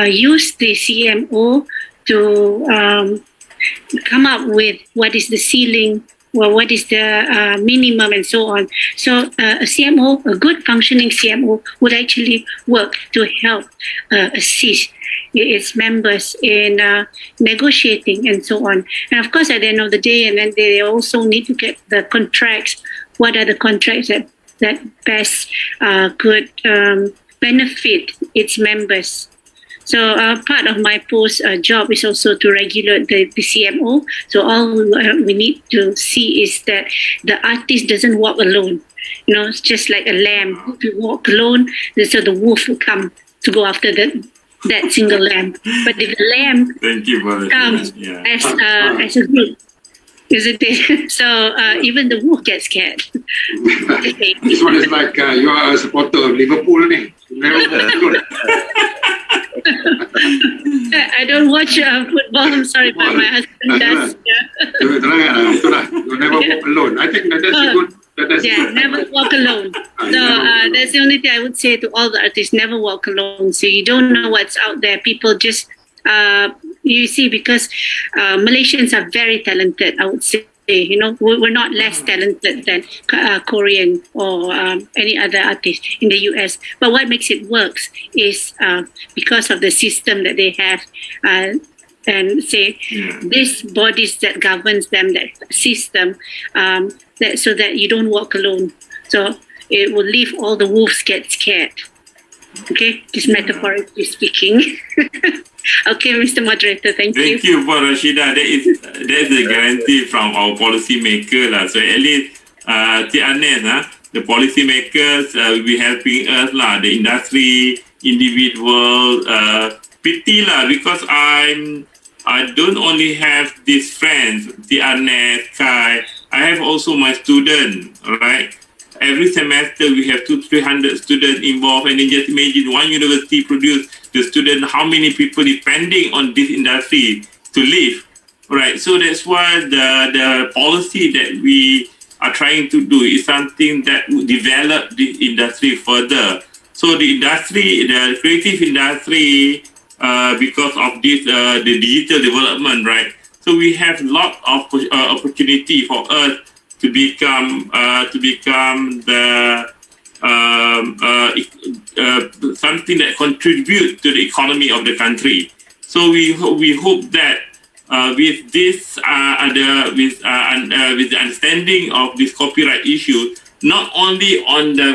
use the CMO to come up with what is the ceiling or what is the minimum and so on. So a CMO, a good functioning CMO, would actually work to help assist its members in negotiating and so on. And of course, at the end of the day, and then they also need to get the contracts. What are the contracts that best could benefit its members? So part of my post job is also to regulate the CMO. So all we need to see is that the artist doesn't walk alone. It's just like a lamb. If you walk alone, so the wolf will come to go after that single lamb. But if the lamb comes as a group, isn't it? So even the wolf gets scared. This one is like you are a supporter of Liverpool, ne? I don't watch football. I'm sorry, but my husband does. You never walk alone. I think that's a good. Never walk alone. So that's the only thing I would say to all the artists: never walk alone. So you don't know what's out there. People just you see, because Malaysians are very talented, I would say. We're not less talented than Korean or any other artist in the US. But what makes it works is because of the system that they have, and say these bodies that governs them, that system, so that you don't walk alone. So it will leave all the wolves get scared. Okay, just metaphorically speaking. Okay, Mr. Moderator, thank you. Thank you for Rashida. That is a guarantee from our policy maker lah. So at least the policy makers will be helping us lah. The industry, individual, pity lah, because I don't only have these friends, Tianet, Kai. I have also my student, right? Every semester we have 200-300 students involved, and then just imagine one university produce the student, how many people depending on this industry to live, right? So that's why the policy that we are trying to do is something that would develop this industry further. So the industry, the creative industry, because of this, the digital development, right? So we have a lot of opportunity for us to become the something that contribute to the economy of the country. So we hope that with this with the understanding of this copyright issue, not only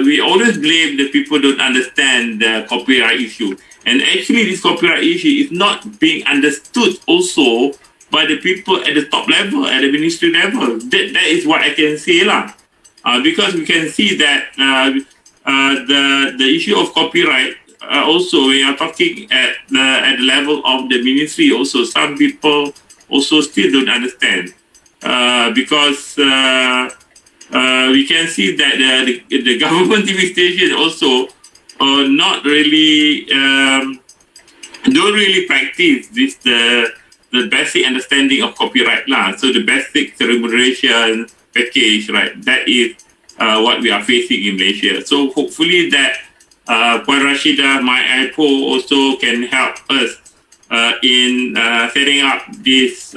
we always blame the people don't understand the copyright issue, and actually this copyright issue is not being understood also by the people at the top level, at the ministry level. That is what I can say lah. Because we can see that the issue of copyright also, we are talking at the level of the ministry also, some people also still don't understand. Because we can see that the government TV station also not really don't really practice this the basic understanding of copyright lah. So the basic remuneration package, right? That is what we are facing in Malaysia. So hopefully that Puan Rashida, my IPO also can help us in setting up this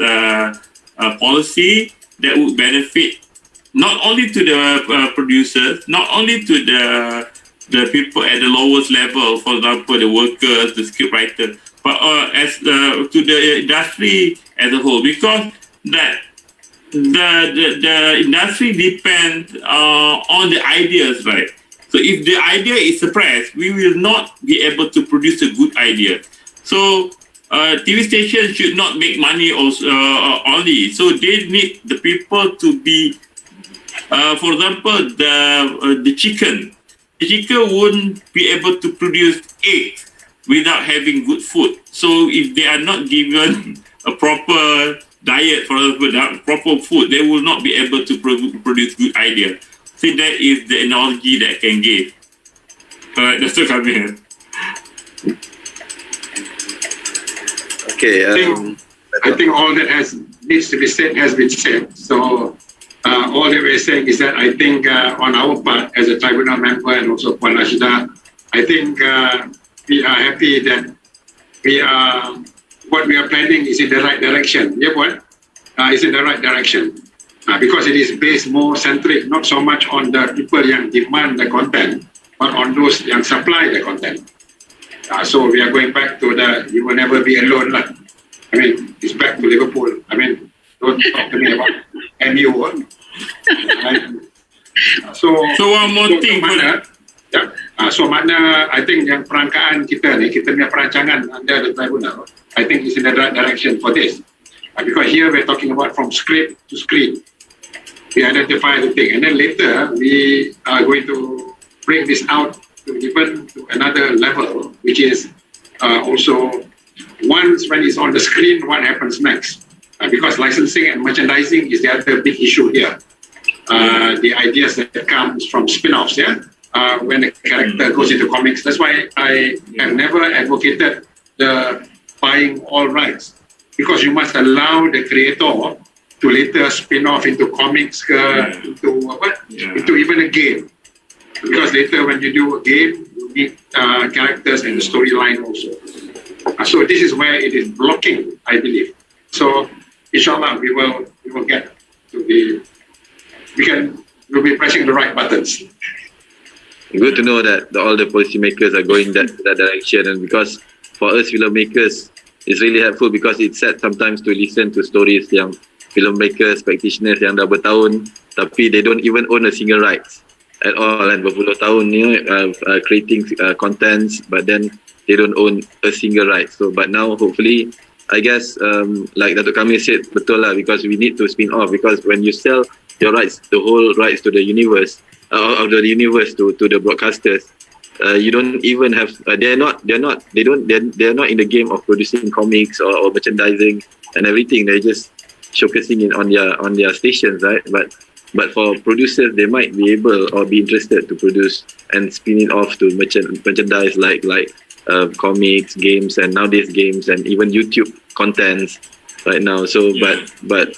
policy that would benefit not only to the producers, not only to the people at the lowest level, for example, the workers, the script writers, but as to the industry as a whole, because that the industry depends on the ideas, right? So if the idea is suppressed, we will not be able to produce a good idea. So TV stations should not make money also, only. So they need the people to be, for example, the chicken. The chicken won't be able to produce eggs without having good food. So if they are not given a proper diet, for example, proper food, they will not be able to produce good idea. So that is the analogy that I can give. Dr. Kamil. Okay. I think all that needs to be said has been said. So all that we're saying is that I think on our part as a tribunal member and also Puan Rashida, I think we are happy that what we are planning is in the right direction. Yeah, Puan? Is in the right direction. Because it is based more centric, not so much on the people yang demand the content, but on those yang supply the content. So we are going back to the you will never be alone. I mean, it's back to Liverpool. I mean, don't talk to me about MU. So one more thing. So mana, I think yang perangkaan kita ni, kita punya perancangan under the tribunal, I think is in the right direction for this. Because here we're talking about from script to screen. We identify the thing, and then later we are going to bring this out to even to another level, which is also once when it's on the screen, what happens next? Because licensing and merchandising is the other big issue here. The ideas that comes from spin-offs, when a character goes into comics. That's why I have never advocated the buying all rights, because you must allow the creator to later spin off into comics, into even a game. Because later when you do a game, you need characters and the storyline also. So this is where it is blocking, I believe. So inshallah, we will get to the, we'll be pressing the right buttons. Good to know that all the policymakers are going that direction, and because for us filmmakers, it's really helpful because it's sad sometimes to listen to stories yang filmmakers, practitioners yang dah bertahun tapi they don't even own a single rights at all, and berpuluh tahun creating contents, but then they don't own a single right. So but now hopefully, I guess like Datuk Kamil said, betul lah, because we need to spin off, because when you sell your rights, the whole rights to the universe, of the universe to the broadcasters, you don't even have they're not in the game of producing comics or merchandising and everything. They're just showcasing it on their stations, right? But for producers, they might be able or be interested to produce and spin it off to merchandise like comics, games, and nowadays games, and even YouTube contents right now. So but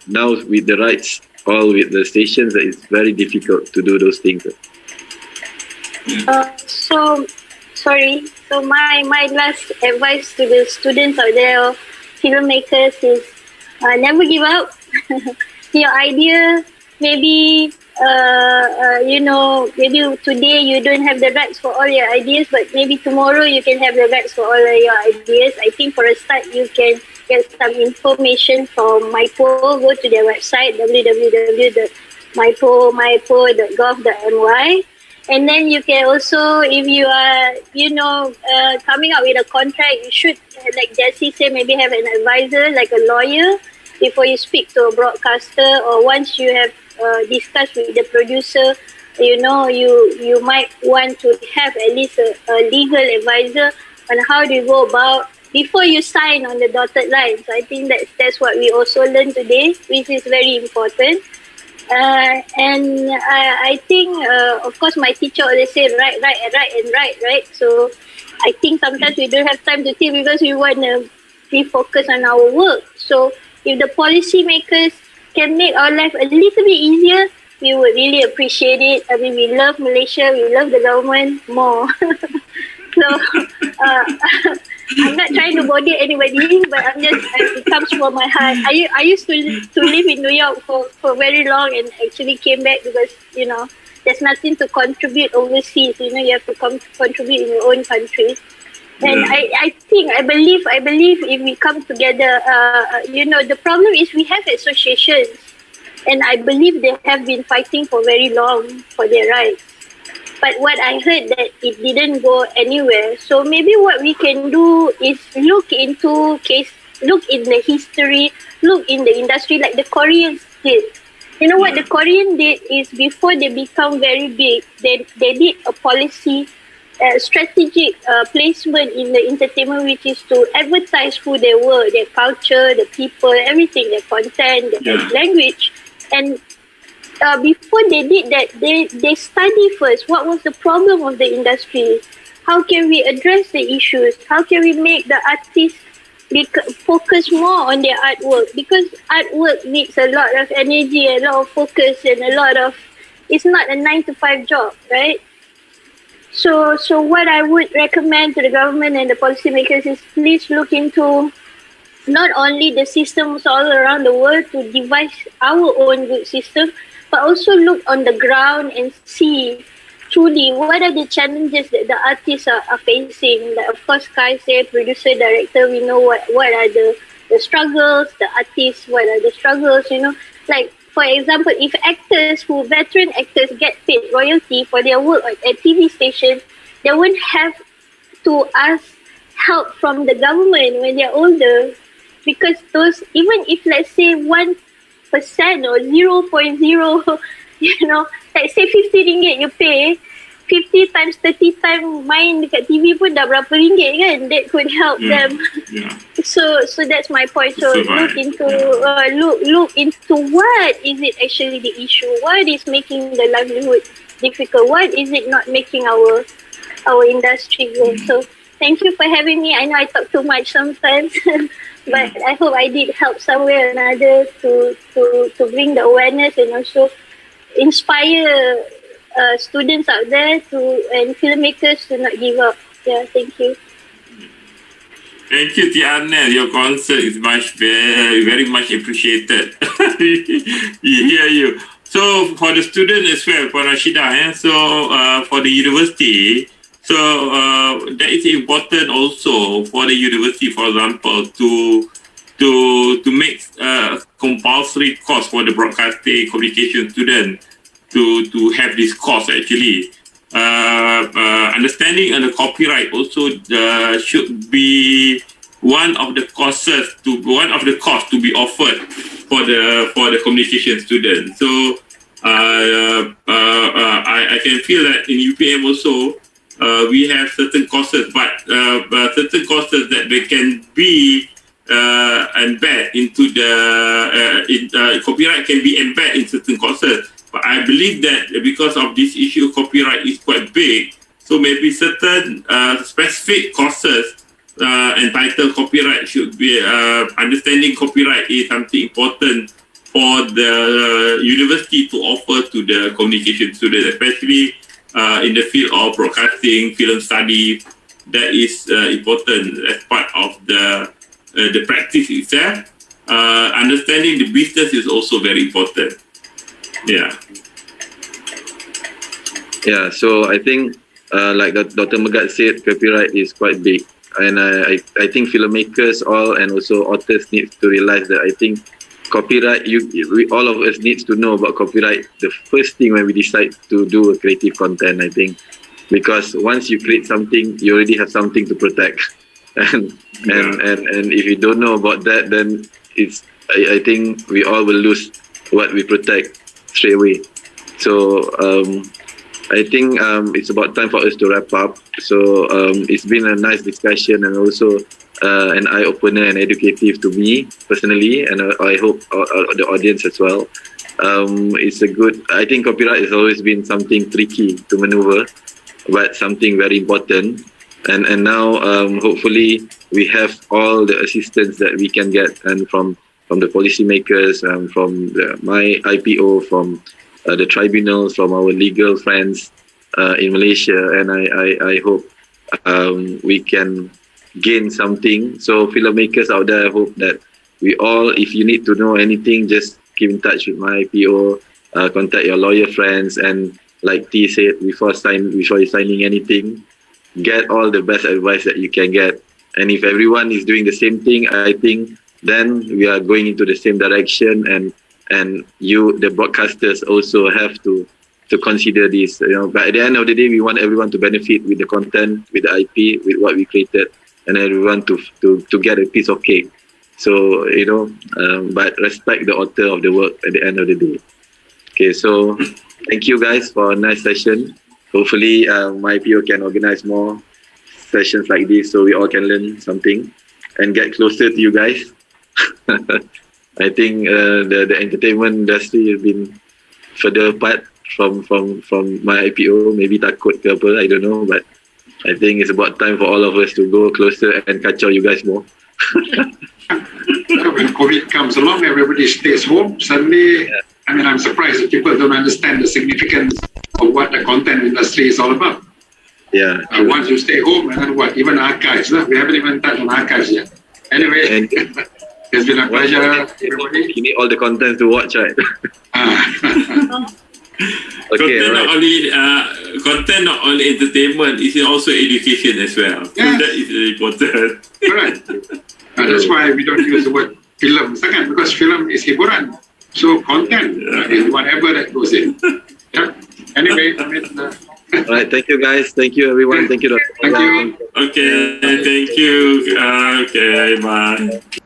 now with the rights all with the stations, it's very difficult to do those things. So my last advice to the students out there, filmmakers, is never give up. Your idea, maybe maybe today you don't have the rights for all your ideas, but maybe tomorrow you can have the rights for all your ideas. I think for a start, you can get some information from MyPo. Go to their website, mypo.gov.my. And then you can also, if you are, coming up with a contract, you should, like Jessie said, maybe have an advisor, like a lawyer, before you speak to a broadcaster, or once you have discussed with the producer, you might want to have at least a legal advisor on how do you go about before you sign on the dotted line. So I think that's what we also learned today, which is very important. And I think, of course, my teacher always say right. So I think sometimes we don't have time to think because we want to be focused on our work. So if the policy makers can make our life a little bit easier, we would really appreciate it. I mean, we love Malaysia, we love the government more. So I'm not trying to bother anybody, but it comes from my heart. I used to live in New York for very long, and actually came back because, you know, there's nothing to contribute overseas. You know, you have to contribute in your own country. And I believe if we come together, you know, the problem is we have associations, and I believe they have been fighting for very long for their rights. But what I heard that it didn't go anywhere. So maybe what we can do is look in the history, look in the industry like the Koreans did. You know what the Korean did is, before they become very big, they did a policy, strategic placement in the entertainment, which is to advertise who they were, their culture, the people, everything, their content, their language. And before they did that, they study first what was the problem of the industry. How can we address the issues? How can we make the artists focus more on their artwork? Because artwork needs a lot of energy, a lot of focus, and it's not a 9-to-5 job, right? So what I would recommend to the government and the policymakers is, please look into not only the systems all around the world to devise our own good system, but also look on the ground and see truly what are the challenges that the artists are facing. Like, of course, Kai said, producer, director, we know what are the struggles, the artists, what are the struggles, you know. Like, for example, if veteran actors get paid royalty for their work at TV stations, they won't have to ask help from the government when they're older. Because those, even if let's say 1% or 0.0, you know, like say 50 ringgit you pay, 50 times 30 times main dekat TV pun dah berapa ringgit kan, that could help them. So that's my point. So look into what is it actually the issue, what is making the livelihood difficult, what is it not making our industry grow. So thank you for having me. I know I talk too much sometimes. But I hope I did help somewhere or another to bring the awareness and also inspire students out there and filmmakers to not give up. Yeah, thank you. Thank you, Tiana. Your concert is very much appreciated. We hear you. So for the student as well, for Rashida, so for the university, so that is important also for the university, for example, to make compulsory course for the broadcasting communication student to have this course actually. Understanding and the copyright also should be one of the costs to be offered for the communication student. So I can feel that in UPM also we have certain courses, but certain courses that they can be embed into the copyright can be embedded in certain courses. But I believe that because of this issue, copyright is quite big. So maybe certain specific courses entitled copyright should be understanding copyright is something important for the university to offer to the communication students, especially in the field of broadcasting, film study. That is important as part of the practice itself. Understanding the business is also very important. Yeah. Yeah, so I think like Dr. Megat said, copyright is quite big. And I think filmmakers and also authors need to realize that. I think copyright, all of us needs to know about copyright the first thing when we decide to do a creative content, I think. Because once you create something, you already have something to protect. And if you don't know about that, then I think we all will lose what we protect straight away. So I think it's about time for us to wrap up. So it's been a nice discussion and also an eye-opener and educative to me personally, and I hope the audience as well. I think copyright has always been something tricky to maneuver, but something very important. And now hopefully we have all the assistance that we can get, and from the policymakers, from my IPO, from the tribunals, from our legal friends in Malaysia, and I hope we can gain something. So filmmakers out there, I hope that we all, if you need to know anything, just keep in touch with my IPO, contact your lawyer friends, and like T said, before you signing anything, get all the best advice that you can get. And if everyone is doing the same thing, I think then we are going into the same direction, and you, the broadcasters, also have to consider this. But at the end of the day, we want everyone to benefit with the content, with the IP, with what we created, and everyone to get a piece of cake. So but respect the author of the work at the end of the day. Okay, so thank you guys for a nice session. Hopefully, my IPO can organize more sessions like this, so we all can learn something and get closer to you guys. I think the entertainment industry has been further apart from my IPO. Maybe takut ke apa, I don't know, but I think it's about time for all of us to go closer and kacau you guys more. When COVID comes along, everybody stays home. Suddenly, I'm surprised that people don't understand the significance of what the content industry is all about. Yeah. Once you stay home, and then what? Even archives. We haven't even touched on archives yet. Anyway, And it's been a pleasure, everybody. you need all the content to watch, right? Okay, Content not only entertainment, it's also education as well. So Yes. that is important. Correct. That's why we don't use the word film sangat, because film is hiburan. So content is whatever that goes in. Yeah. Anyway, All right, thank you guys. Thank you everyone. Thank you, Dr. Thank you. Okay, thank you. Okay, bye.